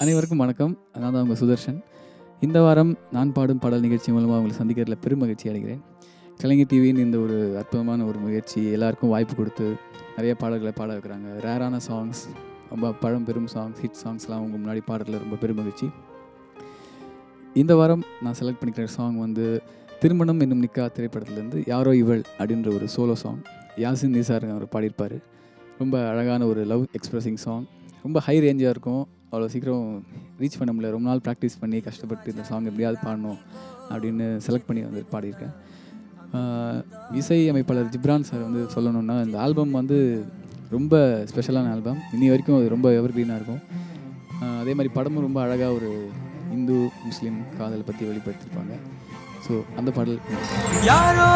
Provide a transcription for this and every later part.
அனைவருக்கும் வணக்கம். நான் தான் உங்கள் சுதர்ஷன். இந்த வாரம் நான் பாடும் பாடல் நிகழ்ச்சி மூலமாக உங்களை சந்திக்கிறதுல பெரும் மகிழ்ச்சி அடைகிறேன். கலைஞர் டிவின்னு இந்த ஒரு அற்புதமான ஒரு முயற்சி, எல்லாருக்கும் வாய்ப்பு கொடுத்து நிறைய பாடல்களை பாட வைக்கிறாங்க. ரேரான சாங்ஸ், ரொம்ப பழம்பெரும் சாங்ஸ், ஹிட் சாங்ஸ்லாம் உங்கள் முன்னாடி பாடுறதுல ரொம்ப பெரும் மகிழ்ச்சி. இந்த வாரம் நான் செலக்ட் பண்ணிக்கிற சாங் வந்து திருமணம் என்னும் நிக்கா திரைப்படத்துலேருந்து யாரோ இவள் அப்படின்ற ஒரு சோலோ சாங். யாசின் நிசார் அவர் பாடியிருப்பார். ரொம்ப அழகான ஒரு லவ் எக்ஸ்ப்ரெஸிங் சாங். ரொம்ப ஹை ரேஞ்சாக இருக்கும். அவ்வளோ சீக்கிரம் ரீச் பண்ண முடியல. ரொம்ப நாள் ப்ராக்டிஸ் பண்ணி கஷ்டப்பட்டு இந்த சாங் எப்படியாவது பாடணும் அப்படின்னு செலக்ட் பண்ணி வந்து பாடியிருக்கேன். இசை அமைப்பாளர் ஜிப்ரான் சார் வந்து சொல்லணுன்னா, இந்த ஆல்பம் வந்து ரொம்ப ஸ்பெஷலான ஆல்பம். இன்னி வரைக்கும் அது ரொம்ப எவர்கிரீனாக இருக்கும். அதே மாதிரி படமும் ரொம்ப அழகாக ஒரு இந்து முஸ்லீம் காதலை பற்றி வெளிப்படுத்தியிருப்பாங்க. ஸோ அந்த பாடல். யாரோ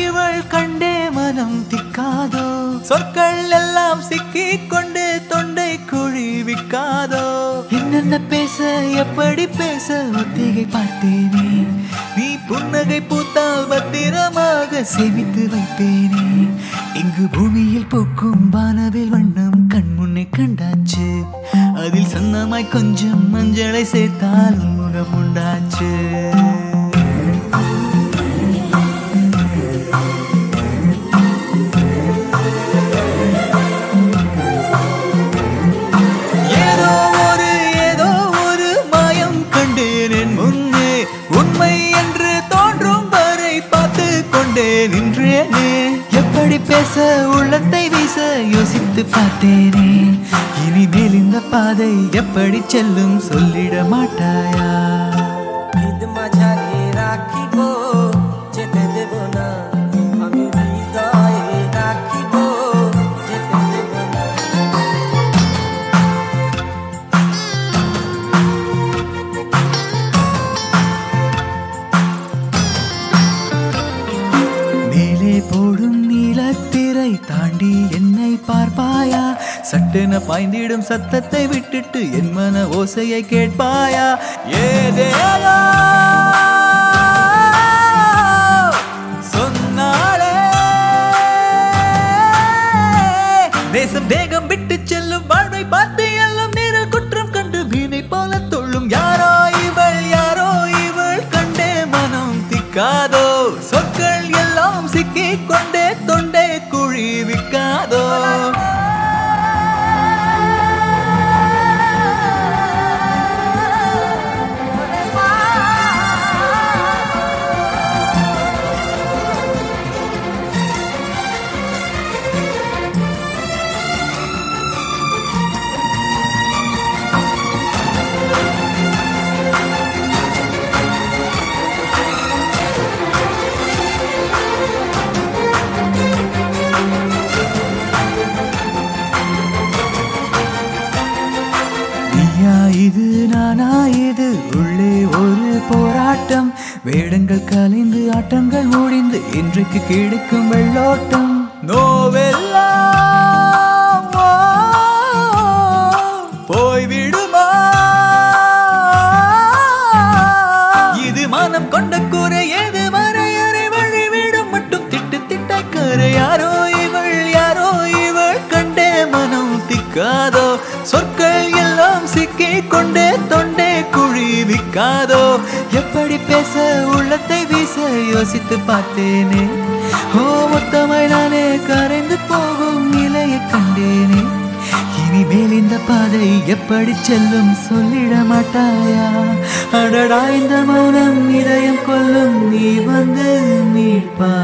இவள் கண்டே மனம் திக்காதோ, சொற்கள் எல்லாம் சிக்கி கொண்டு தொண்டை குழி விக்காதோ. என்னென்ன பேச எப்படி பேச ஒத்திகை பார்த்தேனே, நீ புன்னகை பூத்தால் பத்திரமாக சேமித்து வைப்பேனே. இங்கு பூமியில் பூக்கும் வானவில் வண்ணம் கண்முன்னே கண்டாச்சு, அதில் சன்னமாய் கொஞ்சம் மஞ்சளை சேர்த்தால் முகம் உண்டாச்சு. ஏதோ ஒரு மாயம் கண்டேன் என் முன்னே, உண்மை என்று தோன்றும் வரை பார்த்து கொண்டே நின்றேனே. எப்படி பேச உள்ளத்தை வீச யோசித்து பார்த்தேனே, இனிமேல் இந்த பாதை எப்படி செல்லும் சொல்லிட மாட்டாயா? போடும் நீலத்திரை தாண்டி என்னை பார்ப்பாயா? சட்டென பாய்ந்திடும் சத்தத்தை விட்டுட்டு என் மன ஓசையை கேட்பாயா? ஏதேதோ சொன்னாலே தேசம் தேகம் விட்டு செல்லும் வாழ்வை பார்த்து எல்லாம் நேர குற்றம் கண்டு மீனை போல தொள்ளும். யாரோ இவள் கண்டே மனம் திக்காதோ, சொற்கள் எல்லாம் சிக்கி கொண்டே தொண்டே குழி விக்காதோ. இது நானா, இது உள்ளே ஒரு போராட்டம். வேடங்கள் கலைந்து ஆட்டங்கள் முடிந்து இன்றைக்கு கிடைக்கும் வெள்ளோட்டம். நோவெல்லாம் போய்விடுமா? இது மனம் கொண்ட கூரை, ஏது வரையறை வழிவிடும் மட்டும் திட்டு திட்டாய் கரை. யாரோ இவள் கண்டே மனம் திக்காதோ, சொற்கள் எல்லாம் சிக்கி கொண்டே தொண்டே குழி விக்காதோ. எப்படி பேச உள்ளத்தை வீச யோசித்து பார்த்தேனே, மொத்தமாய் நானே கரைந்து போகும் நிலையை கண்டேனே. இனிமேல் இந்த பாதை எப்படி செல்லும் சொல்லிட மாட்டாயா? அடடா இந்த மௌனம் இதயம் கொல்லும், நீ வந்து மீட்பா.